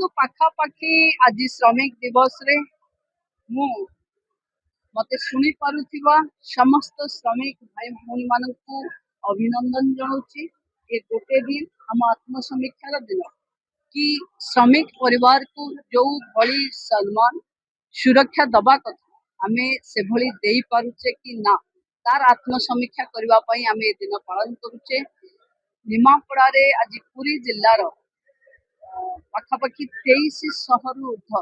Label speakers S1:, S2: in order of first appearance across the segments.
S1: पाखापाखि आज श्रमिक दिवस रे मु मते सुनी पारुथिबा समस्त श्रमिक भाई भौणी मानकु अभिनंदन जनाउछि। ये गोटे दिन हम आत्मसमीक्षार दिन कि श्रमिक परिवार को जो भली सम्मान सुरक्षा दबा कथा आमे से भली देई पारुचे कि ना तार आत्मसमीक्षा करबा पई आमे दिन पालन करूचे। निमापड़ा रे आज पुरी जिल्लार पाखापाखि 2300 ऊर्ध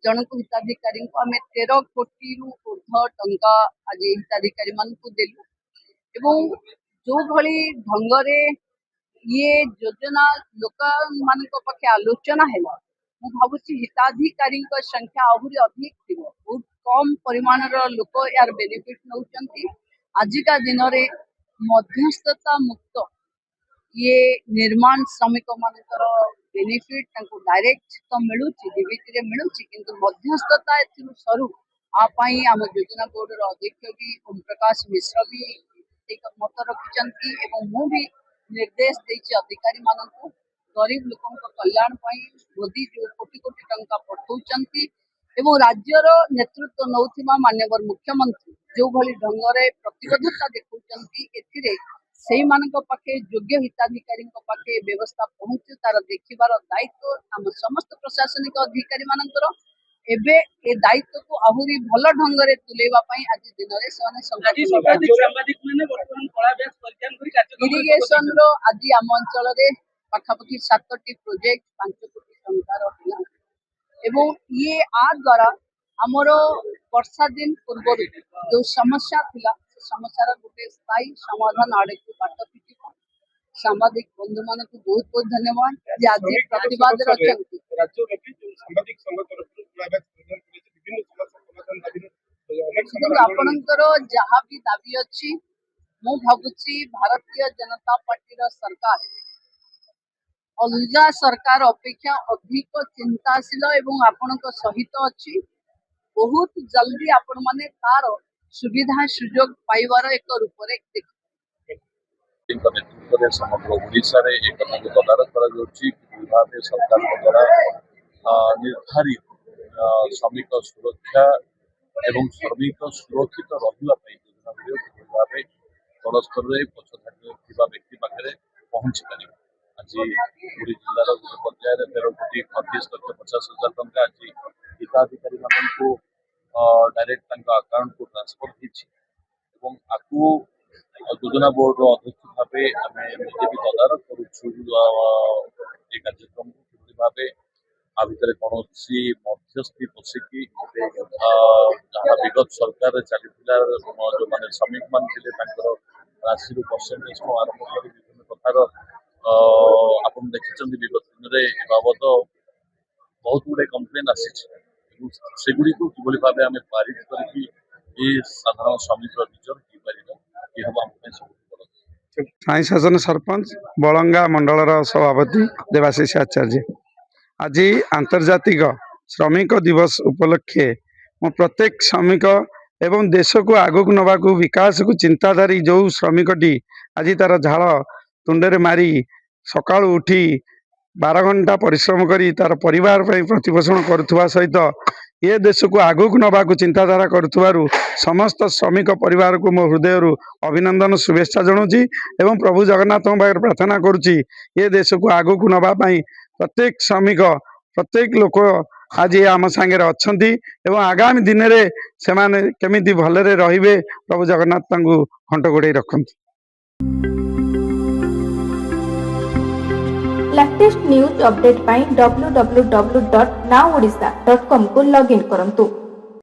S1: जनक हिताधिकारी को आम 13 कोटी ऊर्ध टंका आज हिताधिकारी मान देलु एवं जो भली ढंग रे ये योजना लोक मान पाखे आलोचना है मु भावुची हिताधिकारी संख्या आहरी अधिक थी बहुत कम परिमाण लोक यार बेनिफिट नौचंती। आजिका दिन रे मध्यस्थता मुक्त ये निर्माण श्रमिक मानकर बेनिफिट डायरेक्ट तो मिलूँ डीबीटी रे मिलूँ किंतु मध्यस्थता सरू आपाई आम योजना बोर्ड अध्यक्ष भी ओम प्रकाश मिश्र भी एक मत रखिंट मु भी निर्देश देती अधिकारी मानक गरीब लोक कल्याण मोदी जो कोटी कोटी टंका पठाउछंती एवं राज्यर नेतृत्व नौथिबा माननीय मुख्यमंत्री जो भली ढंग रे प्रतिबद्धता देखुछंती एथिरे सेही मानक पाखे योग्य हिताधिकारी पाखे व्यवस्था पहुंचु तार देखिबार दायित्व आम समस्त प्रशासनिक अधिकारी मानकर एबे ए दायित्व को आहुरी भल ढंग रे तुलेबा पई आज दिन रे इरिगेशन रो आज आम अंचल रे पाखापाखि 7टी प्रोजेक्ट 5 कोटी टंकार होला एवं ये आ द्वारा आमर वर्षा दिन पूर्व जो समस्या थिला समस्या गोटे स्थायी समाधान आड़े को बाट फिटिब। सामाजिक बंधु मान को बहुत बहुत धन्यवाद आज प्रतिवाद आपणकर जहाँ भी दाबी अच्छी मु भावुची भारतीय जनता पार्टी सरकार अलगा सरकार अपेक्षा अधिक चिंताशील एवं आपणक सहित अच्छी बहुत जल्दी आपण माने तार सुविधा सुजोग पाइबार एक रूप
S2: नेतृत्व समग्र ओडिशा रे एक तदारख कर सरकार द्वारा निर्धारित श्रमिक सुरक्षा एवं श्रमिक सुरक्षित रहा भाव तल स्तर में पछधाड़ी व्यक्ति पाखे पहुंची पार। आज पुरी जिलार गोटे पर्यायर 13 कोटी 38,50,000 टंका आज हिताधिकारी मानू डायरेक्ट अकाउंट को ट्रांसफर होती योजना बोर्ड अध्यक्ष भाव आम निजे भी तदारख कर कार्यक्रम को भाव आ भर कौन मध्यस्थी बसिकी जहाँ विगत सरकार चलता जो मैंने श्रमिक मान राशि परसेंटेज को आरंभ कर विभिन्न प्रकार आप देखते विगत दिन में बाबद बहुत गुड़े कम्प्लेन आसगुड़ी को कि भाव आम पारित कर साधारण श्रमिक
S3: साई शासन सरपंच बलंगा मंडल सभापति देवाशीष आचार्य आज आंतर्जातिक श्रमिक दिवस उपलक्षे मो प्रत्येक श्रमिक एवं देश को आगक नवा विकास को चिंताधारी जो श्रमिकटी आज तार झाड़ तुंडे मारी सकाळु उठी 12 घंटा परिश्रम करी तार परिवार प्रतिपोषण करुवा सहित ये देश को आगक नवा चिंताधारा करुवारु समस्त श्रमिक परिवार को मो हृदय अभिनंदन शुभेच्छा जनाऊँगी एवं प्रभु जगन्नाथ प्रार्थना करुच्ची ये देश को आगक नवा प्रत्येक श्रमिक प्रत्येक लोक आज आम सांगे अच्छी एवं आगामी दिन में से केमिति भलरे रहिबे प्रभु जगन्नाथ घंट गोड़े रखते।
S4: लेटेस्ट न्यूज अपडेट पाई www.nowodisha.com को लॉगिन करंतु।